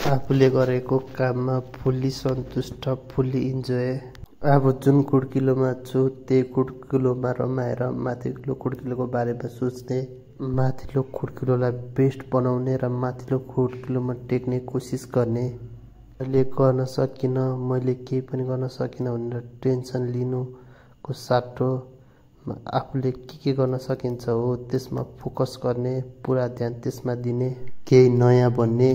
आफूले गरेको काममा फुल्ली सन्तुष्ट, फुल्ली इन्जोय। अब जुन कुड्किलोमा छु त्यही कुड्किलोमा रमाएर माथिल्लो कुड्किलोको बारेमा सोच्ने, माथिल्लो कुड्किलोलाई बेस्ट बनाउने र माथिल्लो कुड्किलोमा टेक्ने कोसिस गर्ने। मैले गर्न सकिनँ, मैले केही पनि गर्न सकिनँ भनेर टेन्सन लिनुको साटो आफूले के गर्न सकिन्छ हो त्यसमा फोकस गर्ने, पुरा ध्यान त्यसमा दिने, केही नयाँ भन्ने।